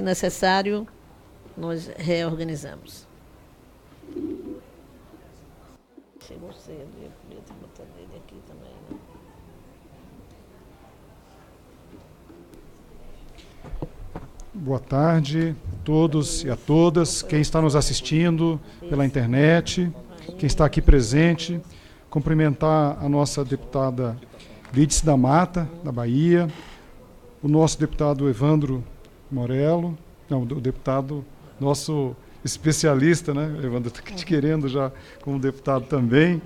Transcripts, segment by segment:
necessário, nós reorganizamos. Chegou cedo, eu podia ter botado ele aqui também, né? Boa tarde a todos e a todas, quem está nos assistindo pela internet, quem está aqui presente. Cumprimentar a nossa deputada Lídice da Mata, da Bahia, o nosso deputado Evandro Morello, não, o deputado nosso especialista, né? Evandro está te querendo já como deputado também,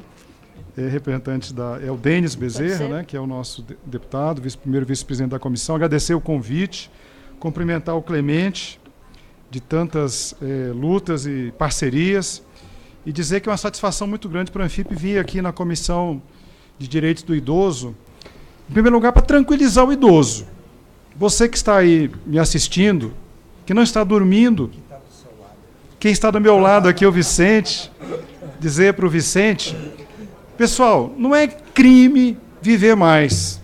representante é o Denis Bezerra, né? Que é o nosso deputado, primeiro vice-presidente da comissão. Agradecer o convite, cumprimentar o Clemente de tantas lutas e parcerias e dizer que é uma satisfação muito grande para a Anfip vir aqui na Comissão de Direitos do Idoso, em primeiro lugar, para tranquilizar o idoso. Você que está aí me assistindo, que não está dormindo, quem está do meu lado aqui é o Vicente, dizer para o Vicente, pessoal, não é crime viver mais,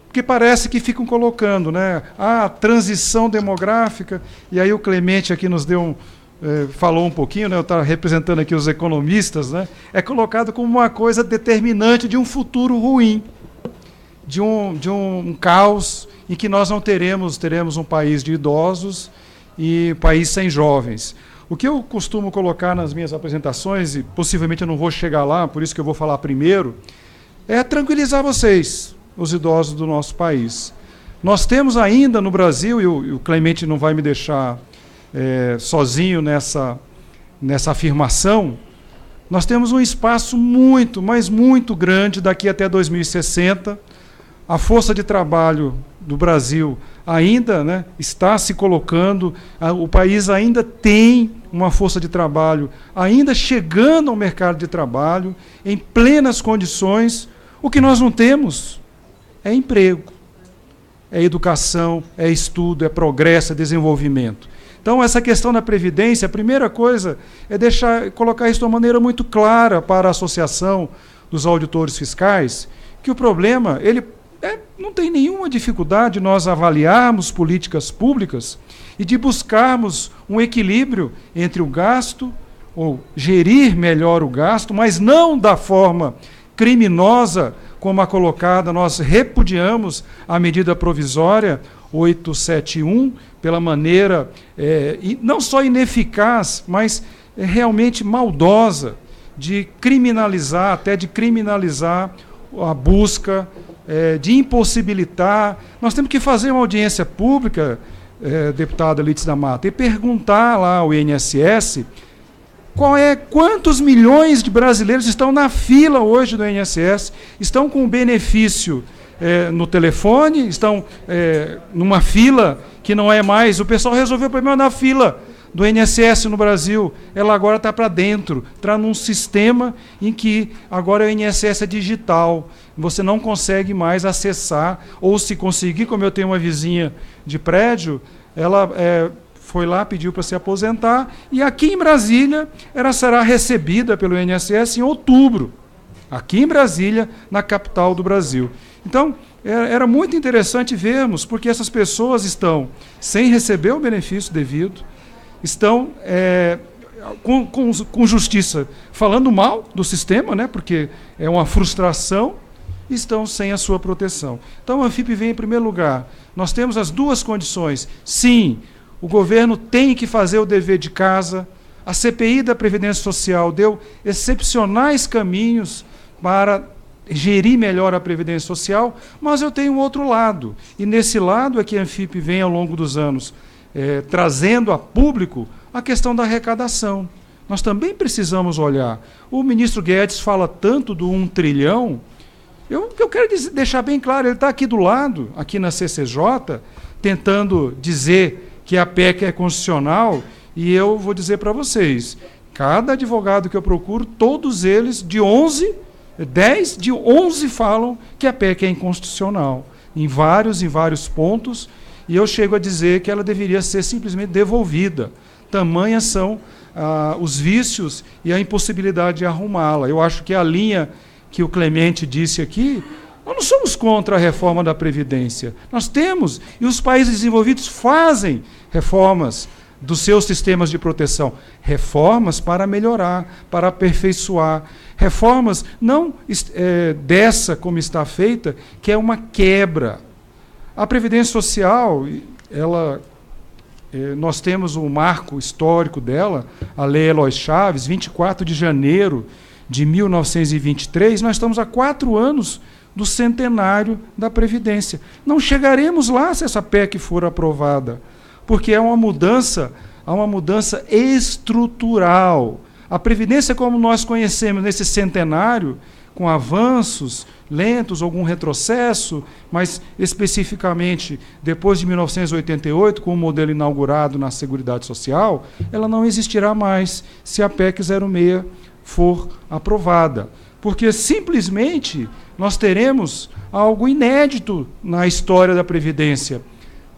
porque parece que ficam colocando, né? A transição demográfica, e aí o Clemente aqui nos deu falou um pouquinho, né? Eu estava representando aqui os economistas, né? É colocado como uma coisa determinante de um futuro ruim, de um caos em que nós não teremos um país de idosos e um país sem jovens. O que eu costumo colocar nas minhas apresentações, e possivelmente eu não vou chegar lá, por isso que eu vou falar primeiro, é tranquilizar vocês, os idosos do nosso país. Nós temos ainda no Brasil, e o Clemente não vai me deixar sozinho nessa afirmação, nós temos um espaço muito, mas muito grande daqui até 2060. A força de trabalho do Brasil ainda, né, está se colocando, o país ainda tem uma força de trabalho, ainda chegando ao mercado de trabalho, em plenas condições. O que nós não temos é emprego, é educação, é estudo, é progresso, é desenvolvimento. Então, essa questão da Previdência, a primeira coisa é colocar isso de uma maneira muito clara para a Associação dos Auditores Fiscais, que o problema, não tem nenhuma dificuldade nós avaliarmos políticas públicas e de buscarmos um equilíbrio entre o gasto, ou gerir melhor o gasto, mas não da forma criminosa como a colocada. Nós repudiamos a medida provisória 871 pela maneira, não só ineficaz, mas realmente maldosa, de criminalizar a busca, de impossibilitar. Nós temos que fazer uma audiência pública, deputada Lídice da Mata, e perguntar lá ao INSS quantos milhões de brasileiros estão na fila hoje do INSS, estão com benefício no telefone, estão numa fila que não é mais. O pessoal resolveu o problema na fila do INSS no Brasil. Ela agora está para dentro, está num sistema em que agora o INSS é digital. Você não consegue mais acessar, ou se conseguir, como eu tenho uma vizinha de prédio, ela foi lá, pediu para se aposentar, e aqui em Brasília ela será recebida pelo INSS em outubro, aqui em Brasília, na capital do Brasil. Então, era muito interessante vermos, porque essas pessoas estão sem receber o benefício devido, estão com justiça falando mal do sistema, né, porque é uma frustração, estão sem a sua proteção. Então, a Anfip vem em primeiro lugar. Nós temos as duas condições. Sim, o governo tem que fazer o dever de casa. A CPI da Previdência Social deu excepcionais caminhos para gerir melhor a Previdência Social, mas eu tenho um outro lado. E nesse lado é que a Anfip vem, ao longo dos anos, trazendo a público a questão da arrecadação. Nós também precisamos olhar. O ministro Guedes fala tanto do 1 trilhão, eu quero deixar bem claro, ele está aqui do lado, aqui na CCJ, tentando dizer que a PEC é constitucional, e eu vou dizer para vocês, cada advogado que eu procuro, todos eles, 10 de 11 falam que a PEC é inconstitucional, em vários pontos, e eu chego a dizer que ela deveria ser simplesmente devolvida. Tamanhas são os vícios e a impossibilidade de arrumá-la. Eu acho que a linha que o Clemente disse aqui Nós não somos contra a reforma da Previdência. Nós temos, e os países desenvolvidos fazem reformas dos seus sistemas de proteção. Reformas para melhorar, para aperfeiçoar. Reformas não dessa como está feita, que é uma quebra. A Previdência Social, nós temos um marco histórico dela, a Lei Eloy Chaves, 24 de janeiro de 1923, nós estamos há 4 anos do centenário da Previdência. Não chegaremos lá se essa PEC for aprovada, porque há uma mudança estrutural. A Previdência, como nós conhecemos nesse centenário, com avanços lentos, algum retrocesso, mas especificamente depois de 1988, com o modelo inaugurado na Seguridade Social, ela não existirá mais se a PEC 06 for aprovada. Porque simplesmente nós teremos algo inédito na história da Previdência.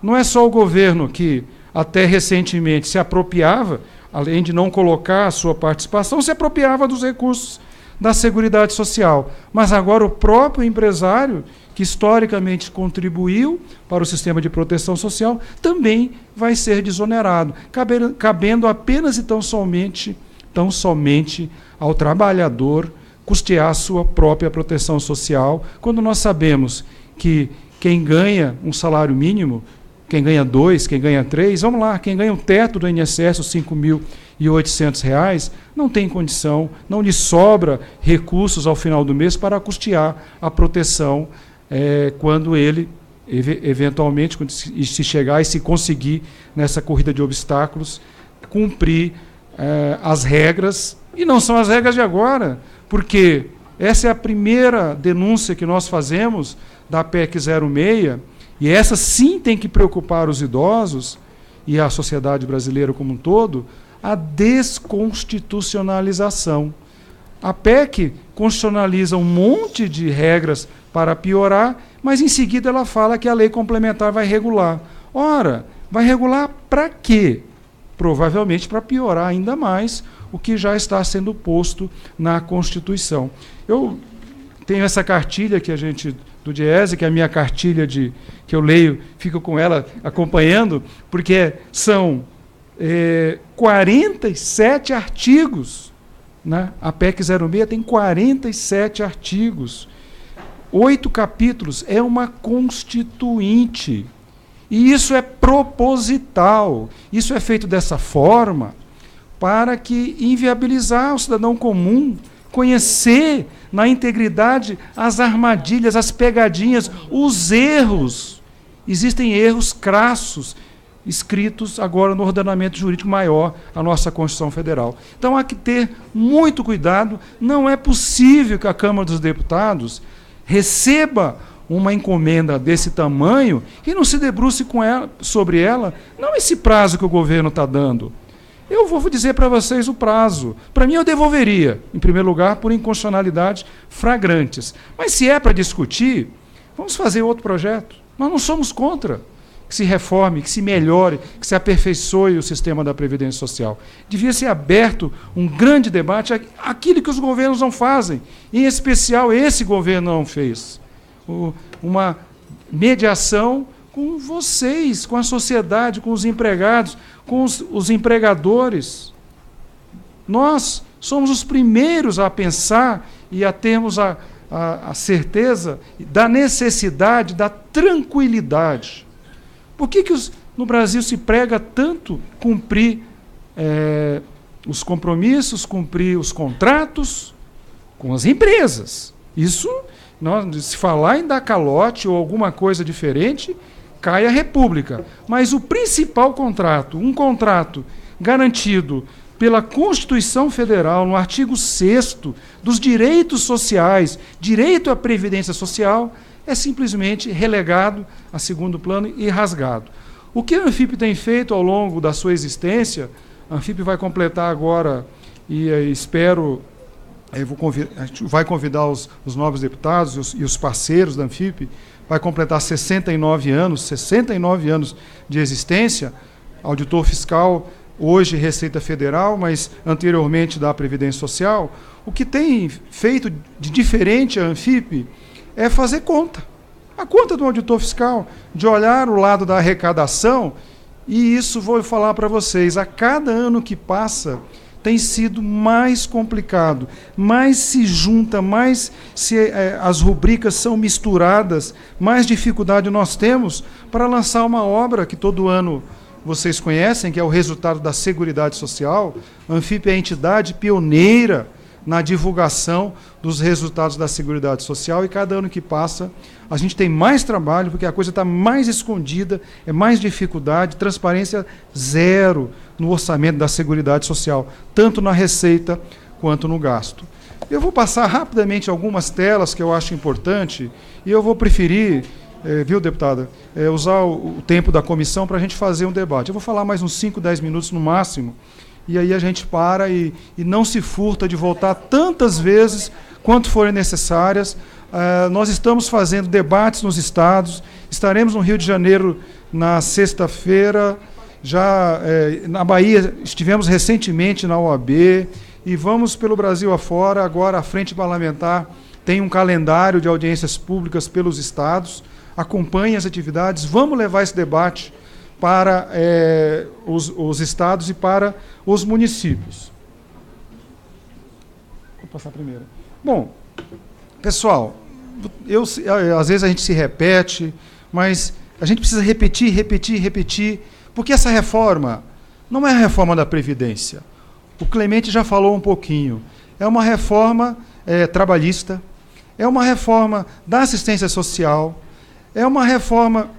Não é só o governo que, até recentemente, se apropriava, além de não colocar a sua participação, se apropriava dos recursos da Seguridade Social. Mas agora o próprio empresário, que historicamente contribuiu para o sistema de proteção social, também vai ser desonerado, cabendo apenas e tão somente ao trabalhador custear a sua própria proteção social, quando nós sabemos que quem ganha um salário mínimo, quem ganha 2, quem ganha 3, vamos lá, quem ganha o teto do INSS, os R$5.800, não tem condição, não lhe sobra recursos ao final do mês para custear a proteção quando ele, eventualmente, se chegar e se conseguir nessa corrida de obstáculos, cumprir as regras, e não são as regras de agora, porque essa é a primeira denúncia que nós fazemos da PEC 06, e essa sim tem que preocupar os idosos e a sociedade brasileira como um todo, a desconstitucionalização. A PEC constitucionaliza um monte de regras para piorar, mas em seguida ela fala que a lei complementar vai regular. Ora, vai regular para quê? Provavelmente para piorar ainda mais o que já está sendo posto na Constituição. Eu tenho essa cartilha do Diese, que é a minha cartilha que eu leio, fico com ela acompanhando, porque são 47 artigos. Né? A PEC 06 tem 47 artigos, 8 capítulos, é uma constituinte. E isso é proposital, isso é feito dessa forma para que inviabilizar o cidadão comum conhecer na integridade as armadilhas, as pegadinhas, os erros. Existem erros crassos escritos agora no ordenamento jurídico maior, a nossa Constituição Federal. Então há que ter muito cuidado, não é possível que a Câmara dos Deputados receba uma encomenda desse tamanho e não se debruce sobre ela, não esse prazo que o governo está dando. Eu vou dizer para vocês o prazo. Para mim, eu devolveria, em primeiro lugar, por inconstitucionalidades flagrantes. Mas se é para discutir, vamos fazer outro projeto. Nós não somos contra que se reforme, que se melhore, que se aperfeiçoe o sistema da Previdência Social. Devia ser aberto um grande debate, aquilo que os governos não fazem. Em especial, esse governo não fez. Uma mediação com vocês, com a sociedade, com os empregados, com os empregadores. Nós somos os primeiros a pensar e a termos a certeza da necessidade, da tranquilidade. Por que no Brasil se prega tanto cumprir os compromissos, cumprir os contratos com as empresas? Isso, se falar em dar calote ou alguma coisa diferente, cai a República. Mas o principal contrato, um contrato garantido pela Constituição Federal, no artigo 6º, dos direitos sociais, direito à previdência social, é simplesmente relegado a segundo plano e rasgado. O que a Anfip tem feito ao longo da sua existência, a Anfip vai completar agora, e espero, a gente vai convidar os novos deputados e os parceiros da Anfip, vai completar 69 anos de existência, auditor fiscal, hoje Receita Federal, mas anteriormente da Previdência Social. O que tem feito de diferente a Anfip é fazer conta. A conta do auditor fiscal, de olhar o lado da arrecadação, e isso vou falar para vocês, a cada ano que passa tem sido mais complicado, mais se junta, mais as rubricas são misturadas, mais dificuldade nós temos para lançar uma obra que todo ano vocês conhecem, que é o resultado da Seguridade Social. A Anfip é a entidade pioneira na divulgação dos resultados da Seguridade Social, e cada ano que passa a gente tem mais trabalho, porque a coisa está mais escondida, é mais dificuldade, transparência zero no orçamento da Seguridade Social, tanto na receita quanto no gasto. Eu vou passar rapidamente algumas telas que eu acho importante, e eu vou preferir, viu, deputada, usar o tempo da comissão para a gente fazer um debate. Eu vou falar mais uns 5, 10 minutos no máximo, e aí a gente para e não se furta de voltar tantas vezes quanto forem necessárias. Nós estamos fazendo debates nos estados, estaremos no Rio de Janeiro na sexta-feira, já na Bahia estivemos recentemente na OAB, e vamos pelo Brasil afora. Agora a Frente Parlamentar tem um calendário de audiências públicas pelos estados, acompanhe as atividades, vamos levar esse debate para os estados e para os municípios. Vou passar primeiro. Bom, pessoal, às vezes a gente se repete, mas a gente precisa repetir, porque essa reforma não é a reforma da Previdência. O Clemente já falou um pouquinho. É uma reforma trabalhista, é uma reforma da assistência social, é uma reforma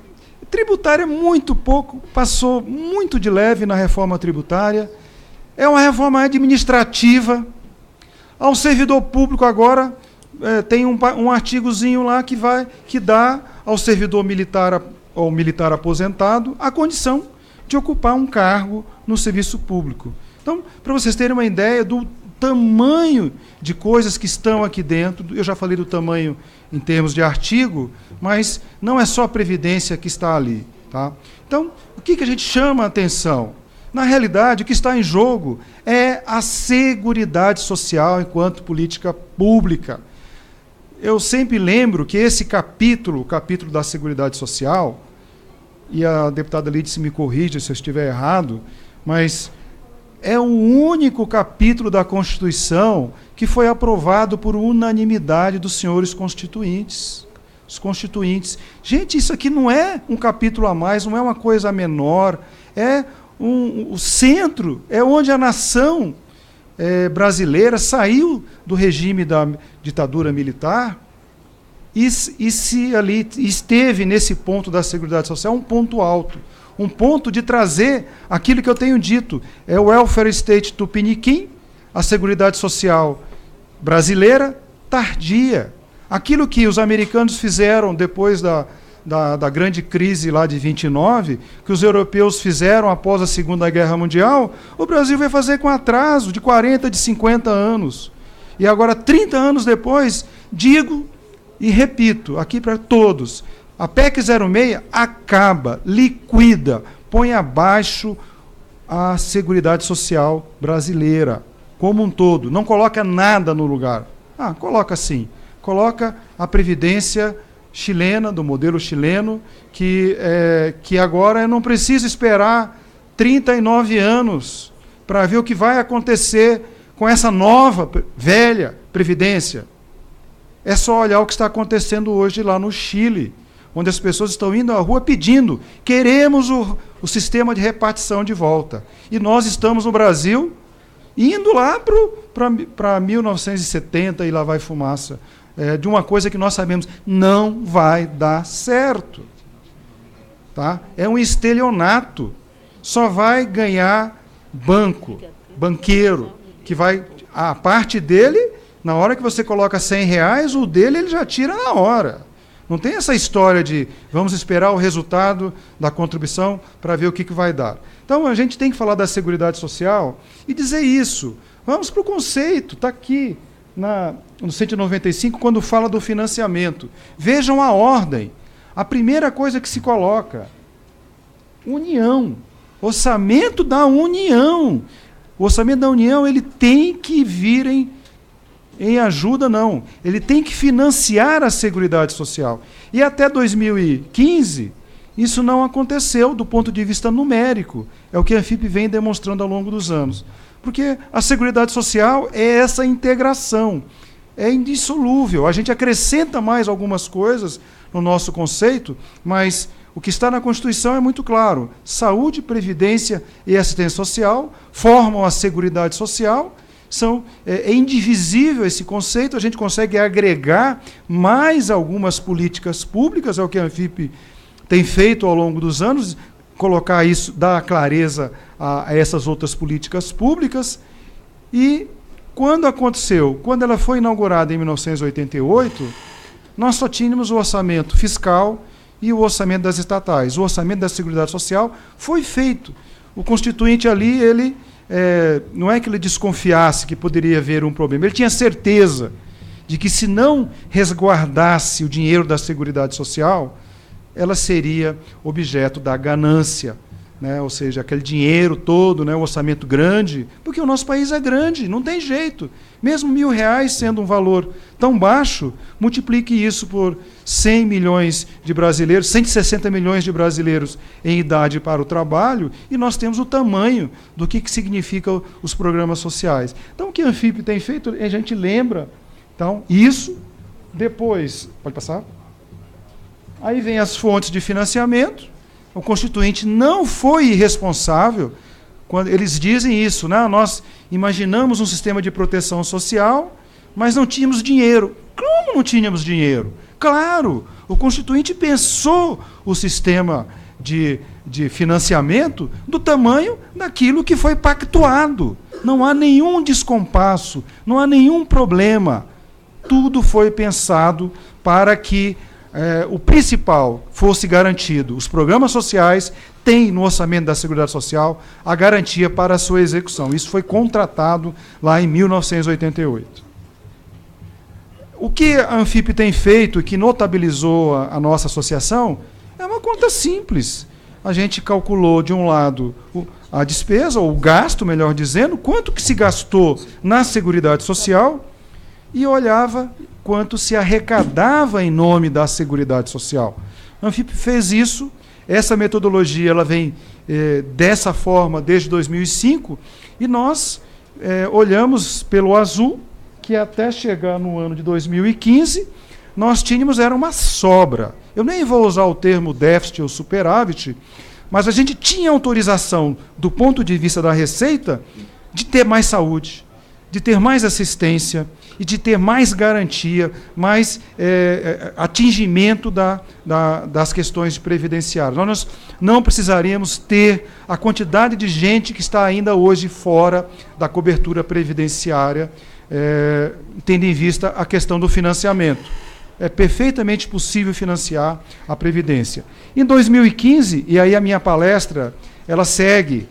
tributária muito pouco, passou muito de leve na reforma tributária, é uma reforma administrativa. Ao servidor público agora tem um artigozinho lá que dá ao servidor militar ou militar aposentado a condição de ocupar um cargo no serviço público. Então, para vocês terem uma ideia do tamanho de coisas que estão aqui dentro, eu já falei do tamanho em termos de artigo, mas não é só a Previdência que está ali. Tá? Então, o que a gente chama a atenção? Na realidade, o que está em jogo é a Seguridade Social enquanto política pública. Eu sempre lembro que esse capítulo, o capítulo da Seguridade Social, e a deputada Lídice me corrija se eu estiver errado, mas é o único capítulo da Constituição que foi aprovado por unanimidade dos senhores constituintes. Os constituintes. Gente, isso aqui não é um capítulo a mais, não é uma coisa menor, é o centro, é onde a nação brasileira saiu do regime da ditadura militar e se ali esteve nesse ponto da Seguridade Social, um ponto alto, um ponto de trazer aquilo que eu tenho dito, é o welfare state tupiniquim, a Seguridade Social brasileira tardia. Aquilo que os americanos fizeram depois da grande crise lá de 29, que os europeus fizeram após a Segunda Guerra Mundial, o Brasil vai fazer com atraso de 40, de 50 anos. E agora, 30 anos depois, digo e repito aqui para todos, a PEC 06 acaba, liquida, põe abaixo a Seguridade Social brasileira, como um todo. Não coloca nada no lugar. Coloca sim. Coloca a Previdência chilena, do modelo chileno, que agora eu não preciso esperar 39 anos para ver o que vai acontecer com essa nova, velha Previdência. É só olhar o que está acontecendo hoje lá no Chile, onde as pessoas estão indo à rua pedindo, queremos o sistema de repartição de volta. E nós estamos no Brasil indo lá para 1970 e lá vai fumaça. De uma coisa que nós sabemos, não vai dar certo. Tá? É um estelionato. Só vai ganhar banqueiro, que vai, a parte dele, na hora que você coloca R$100, o dele ele já tira na hora. Não tem essa história de vamos esperar o resultado da contribuição para ver o que vai dar. Então, a gente tem que falar da Seguridade Social e dizer isso. Vamos para o conceito, está aqui no 195, quando fala do financiamento. Vejam a ordem. A primeira coisa que se coloca, União. Orçamento da União. O orçamento da União ele tem que vir em ajuda, não. Ele tem que financiar a Seguridade Social. E até 2015, isso não aconteceu do ponto de vista numérico. É o que a Anfip vem demonstrando ao longo dos anos. Porque a Seguridade Social é essa integração. É indissolúvel. A gente acrescenta mais algumas coisas no nosso conceito, mas o que está na Constituição é muito claro. Saúde, previdência e assistência social formam a Seguridade Social. É indivisível esse conceito, a gente consegue agregar mais algumas políticas públicas, é o que a Anfip tem feito ao longo dos anos, colocar isso, dar clareza a essas outras políticas públicas. E quando aconteceu? Quando ela foi inaugurada em 1988, nós só tínhamos o orçamento fiscal e o orçamento das estatais. O orçamento da Seguridade Social foi feito. O Constituinte ali, ele não é que ele desconfiasse que poderia haver um problema, ele tinha certeza de que se não resguardasse o dinheiro da Seguridade Social, ela seria objeto da ganância, né? Ou seja, aquele dinheiro todo, né, o orçamento grande, porque o nosso país é grande, não tem jeito. Mesmo R$1.000 sendo um valor tão baixo, multiplique isso por 100 milhões de brasileiros, 160 milhões de brasileiros em idade para o trabalho, e nós temos o tamanho do que significam os programas sociais. Então, o que a Anfip tem feito, a gente lembra, então, isso, depois, pode passar? Aí vem as fontes de financiamento. O Constituinte não foi irresponsável quando eles dizem isso, né? Nós imaginamos um sistema de proteção social, mas não tínhamos dinheiro. Como não tínhamos dinheiro? Claro, o Constituinte pensou o sistema de financiamento do tamanho daquilo que foi pactuado. Não há nenhum descompasso, não há nenhum problema. Tudo foi pensado para que o principal fosse garantido. Os programas sociais têm no orçamento da Seguridade Social a garantia para a sua execução. Isso foi contratado lá em 1988. O que a Anfip tem feito e que notabilizou a nossa associação é uma conta simples. A gente calculou, de um lado, a despesa, ou o gasto, melhor dizendo, quanto que se gastou na Seguridade Social, e olhava quanto se arrecadava em nome da Seguridade Social. A Anfip fez isso. Essa metodologia ela vem dessa forma desde 2005, e nós olhamos pelo azul, que até chegar no ano de 2015, nós tínhamos era uma sobra. Eu nem vou usar o termo déficit ou superávit, mas a gente tinha autorização, do ponto de vista da Receita, de ter mais saúde, de ter mais assistência e de ter mais garantia, mais atingimento das questões previdenciárias. Nós não precisaríamos ter a quantidade de gente que está ainda hoje fora da cobertura previdenciária, tendo em vista a questão do financiamento. É perfeitamente possível financiar a Previdência. Em 2015, e aí a minha palestra, ela segue,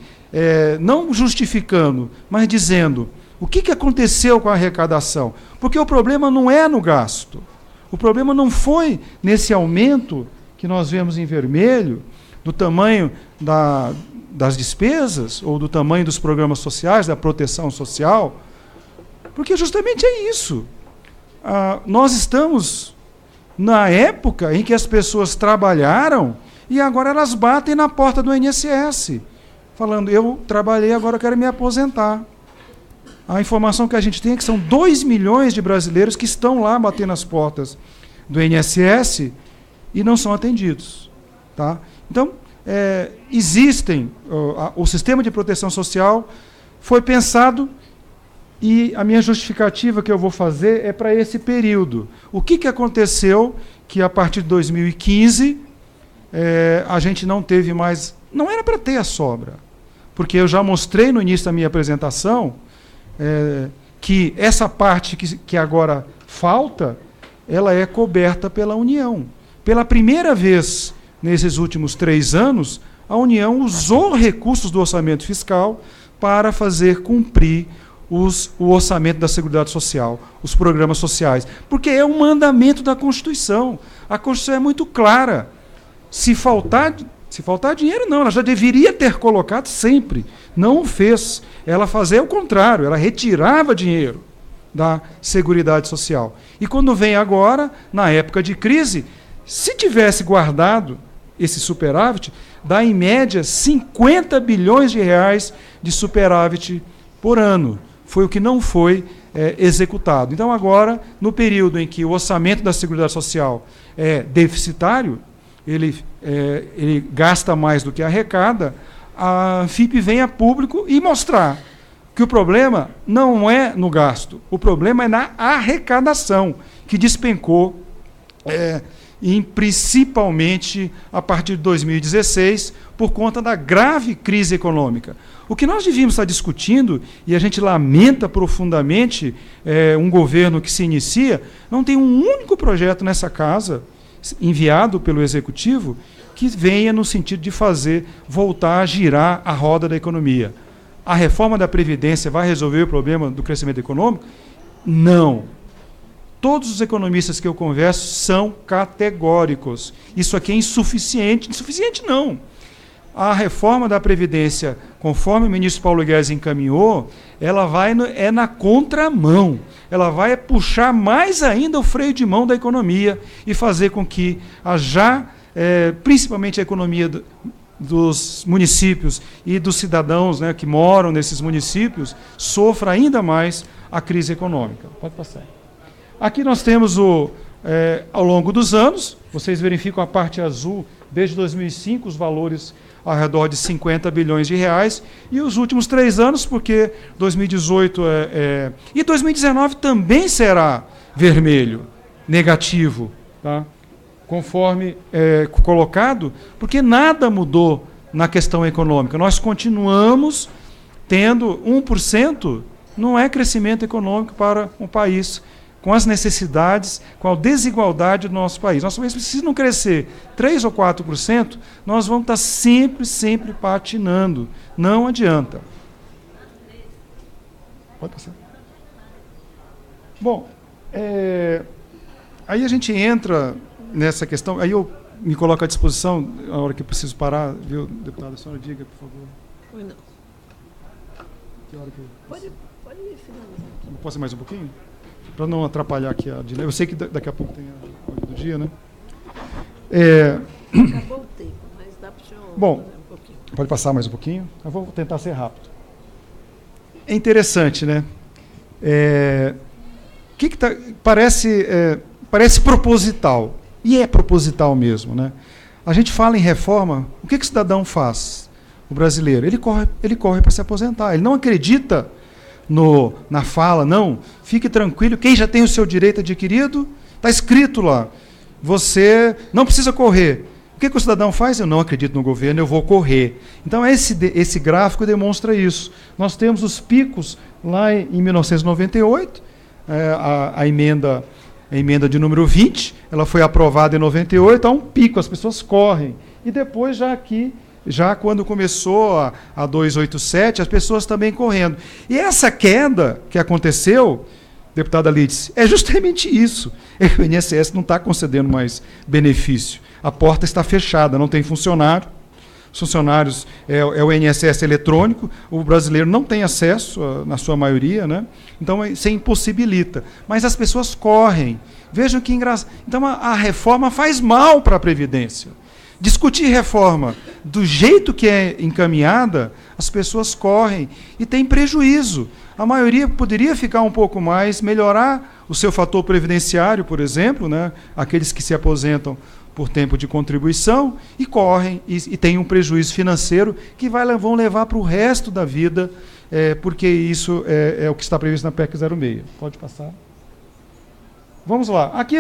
não justificando, mas dizendo o que aconteceu com a arrecadação. Porque o problema não é no gasto. O problema não foi nesse aumento que nós vemos em vermelho, do tamanho das despesas, ou do tamanho dos programas sociais, da proteção social, porque justamente é isso. Nós estamos na época em que as pessoas trabalharam e agora elas batem na porta do INSS, falando, eu trabalhei, agora eu quero me aposentar. A informação que a gente tem é que são 2 milhões de brasileiros que estão lá batendo as portas do INSS e não são atendidos. Tá? Então, existem, o sistema de proteção social foi pensado, e a minha justificativa que eu vou fazer é para esse período. O que aconteceu que, a partir de 2015, a gente não teve mais... Não era para ter a sobra, porque eu já mostrei no início da minha apresentação que essa parte que agora falta, ela é coberta pela União. Pela primeira vez nesses últimos 3 anos, a União usou recursos do orçamento fiscal para fazer cumprir o orçamento da Seguridade Social, os programas sociais, porque é um mandamento da Constituição. A Constituição é muito clara. Se faltar dinheiro, não, ela já deveria ter colocado sempre. Não o fez. Ela fazia o contrário, ela retirava dinheiro. da Seguridade Social. E quando vem agora, na época de crise, se tivesse guardado esse superávit, dá em média 50 bilhões de reais de superávit por ano. Foi o que não foi executado. Então agora, no período em que o orçamento da Seguridade Social é deficitário, ele gasta mais do que arrecada, a Anfip vem a público e mostrar que o problema não é no gasto, o problema é na arrecadação, que despencou, principalmente a partir de 2016, por conta da grave crise econômica. O que nós devíamos estar discutindo, e a gente lamenta profundamente um governo que se inicia, não tem um único projeto nessa casa, enviado pelo Executivo, que venha no sentido de voltar a girar a roda da economia. A reforma da Previdência vai resolver o problema do crescimento econômico? Não. Todos os economistas que eu converso são categóricos. Isso aqui é insuficiente. Insuficiente não. A reforma da Previdência, conforme o ministro Paulo Guedes encaminhou, ela vai na contramão. Ela vai puxar mais ainda o freio de mão da economia e fazer com que principalmente a economia dos municípios e dos cidadãos, né, que moram nesses municípios, sofra ainda mais a crise econômica. Pode passar. Aqui nós temos, ao longo dos anos, vocês verificam a parte azul, desde 2005, os valores ao redor de 50 bilhões de reais, e os últimos 3 anos, porque 2018 e 2019 também será vermelho, negativo, tá? Conforme colocado, porque nada mudou na questão econômica. Nós continuamos tendo 1%, não é crescimento econômico para um país com as necessidades, com a desigualdade do nosso país. Nosso país precisa não crescer 3% ou 4%, nós vamos estar sempre patinando. Não adianta. Pode passar. Bom, aí a gente entra nessa questão, aí eu me coloco à disposição, na hora que eu preciso parar, viu, deputada, a senhora diga, por favor. Pois não. Que hora que eu... Pode finalizar. Posso ir mais um pouquinho? Para não atrapalhar aqui a dinâmica. Eu sei que daqui a pouco tem a hora do dia, né? Acabou o tempo, mas dá para o senhor bom, fazer um pouquinho. Pode passar mais um pouquinho? Eu vou tentar ser rápido. É interessante, né? Parece proposital. E é proposital mesmo, né? A gente fala em reforma, o que o cidadão faz? O brasileiro, ele corre para se aposentar. Ele não acredita na fala, não. Fique tranquilo, quem já tem o seu direito adquirido, está escrito lá. Você não precisa correr. O que o cidadão faz? Eu não acredito no governo, eu vou correr. Então, esse gráfico demonstra isso. Nós temos os picos lá em 1998, a emenda de número 20, ela foi aprovada em 98, há um pico, as pessoas correm. E depois, já quando começou a 287, as pessoas também correndo. E essa queda que aconteceu, deputada Lídice, é justamente isso. O INSS não está concedendo mais benefício. A porta está fechada, não tem funcionário. Os funcionários é o INSS eletrônico, o brasileiro não tem acesso, na sua maioria, né? Então isso impossibilita. Mas as pessoas correm. Vejam que engraçado. Então a reforma faz mal para a Previdência. Discutir reforma do jeito que é encaminhada, as pessoas correm e tem prejuízo. A maioria poderia ficar um pouco mais, melhorar o seu fator previdenciário, por exemplo, né? Aqueles que se aposentam por tempo de contribuição e correm e têm um prejuízo financeiro que vão levar para o resto da vida, porque isso é o que está previsto na PEC 06. Pode passar. Vamos lá. Aqui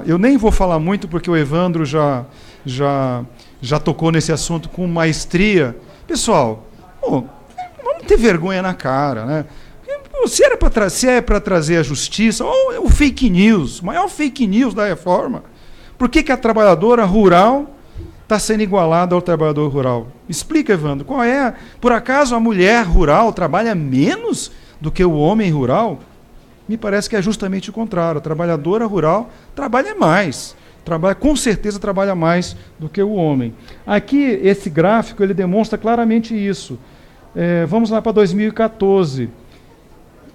eu nem vou falar muito, porque o Evandro já tocou nesse assunto com maestria. Pessoal, vamos ter vergonha na cara, né? Se é para trazer a justiça, ou o fake news, o maior fake news da reforma. Por que a trabalhadora rural está sendo igualada ao trabalhador rural? Explica, Evandro, qual é? Por acaso a mulher rural trabalha menos do que o homem rural? Me parece que é justamente o contrário. A trabalhadora rural trabalha mais. Com certeza trabalha mais do que o homem. Aqui, esse gráfico, ele demonstra claramente isso. Vamos lá para 2014.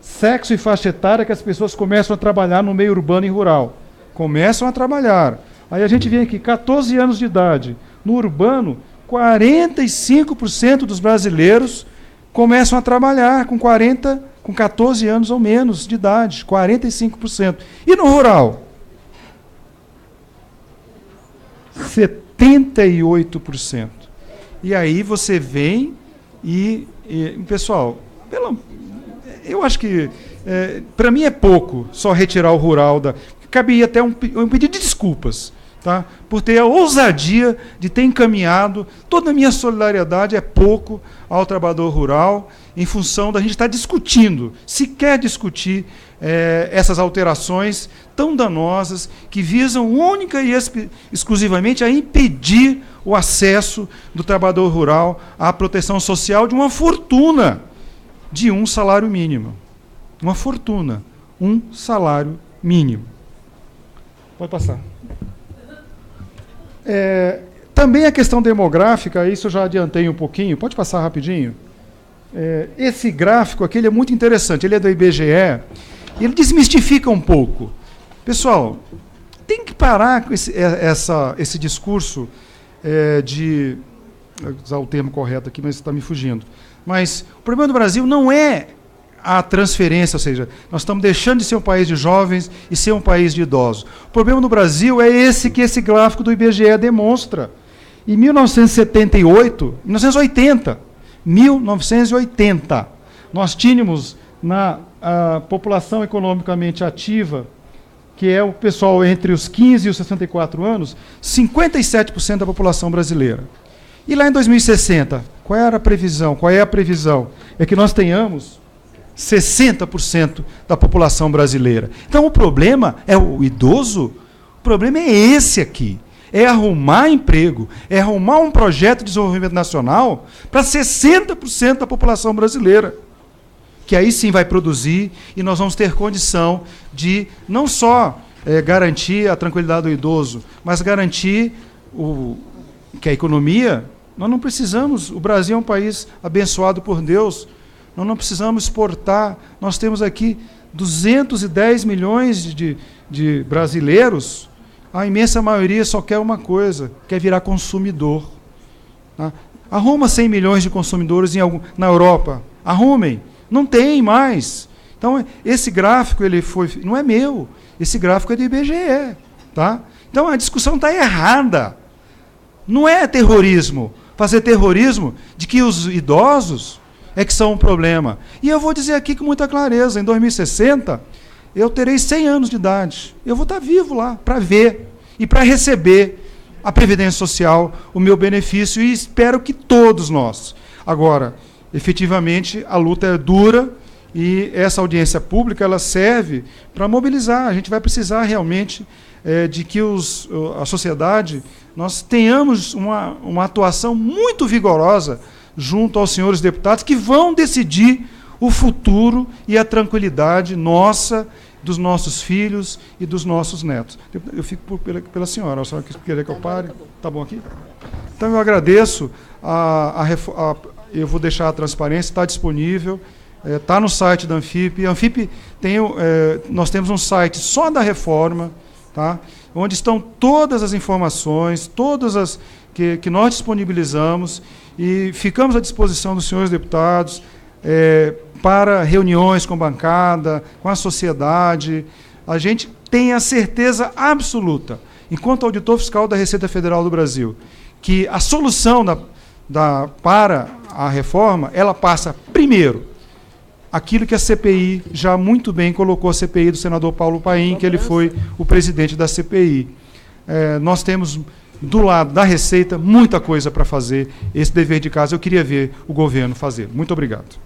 sexo e faixa etária que as pessoas começam a trabalhar no meio urbano e rural. Começam a trabalhar. Aí a gente vem aqui, 14 anos de idade. No urbano, 45% dos brasileiros começam a trabalhar com 14 anos ou menos de idade, 45%. E no rural? 78%. E aí você vem pessoal, eu acho que para mim é pouco só retirar o rural cabia até um pedido de desculpas, tá? Por ter a ousadia de ter encaminhado toda a minha solidariedade é pouco ao trabalhador rural, em função da gente estar discutindo, se quer discutir essas alterações tão danosas que visam única e exclusivamente a impedir o acesso do trabalhador rural à proteção social de uma fortuna de um salário mínimo. Uma fortuna, um salário mínimo. Pode passar. Também a questão demográfica, isso eu já adiantei um pouquinho, pode passar rapidinho? Esse gráfico aqui ele é muito interessante, ele é do IBGE, e ele desmistifica um pouco. Pessoal, tem que parar com esse discurso vou usar o termo correto aqui, mas está me fugindo. Mas o problema do Brasil não é a transferência, ou seja, nós estamos deixando de ser um país de jovens e ser um país de idosos. O problema no Brasil é que esse gráfico do IBGE demonstra. Em 1980, nós tínhamos na população economicamente ativa, que é o pessoal entre os 15 e os 64 anos, 57% da população brasileira. E lá em 2060, qual é a previsão? É que nós tenhamos 60% da população brasileira. Então o problema é o idoso, o problema é esse aqui. É arrumar emprego, é arrumar um projeto de desenvolvimento nacional para 60% da população brasileira. Que aí sim vai produzir e nós vamos ter condição de não só garantir a tranquilidade do idoso, mas garantir que a economia, nós não precisamos, o Brasil é um país abençoado por Deus, nós não precisamos exportar, nós temos aqui 210 milhões de brasileiros, a imensa maioria só quer uma coisa, quer virar consumidor. Tá? Arruma 100 milhões de consumidores na Europa, arrumem. Não tem mais. Então, esse gráfico não é meu. Esse gráfico é do IBGE. Tá? Então, a discussão está errada. Não é terrorismo. Fazer terrorismo de que os idosos é que são um problema. E eu vou dizer aqui com muita clareza, em 2060, eu terei 100 anos de idade. Eu vou estar vivo lá para ver e para receber a Previdência Social, o meu benefício, e espero que todos nós. Agora, efetivamente, a luta é dura e essa audiência pública ela serve para mobilizar. A gente vai precisar realmente de que a sociedade, nós tenhamos uma atuação muito vigorosa junto aos senhores deputados que vão decidir o futuro e a tranquilidade nossa, dos nossos filhos e dos nossos netos. Eu fico pela senhora. A senhora queria que eu pare? Tá bom aqui? Então, eu agradeço. Eu vou deixar a transparência, está disponível, está no site da Anfip. A Anfip nós temos um site só da reforma, tá? Onde estão todas as informações, todas as que nós disponibilizamos, e ficamos à disposição dos senhores deputados para reuniões com bancada, com a sociedade. A gente tem a certeza absoluta, enquanto auditor fiscal da Receita Federal do Brasil, que a solução para a reforma, ela passa, primeiro, aquilo que a CPI já muito bem colocou, a CPI do senador Paulo Paim, que ele foi o presidente da CPI. Nós temos, do lado da Receita, muita coisa para fazer. Esse dever de casa eu queria ver o governo fazer. Muito obrigado.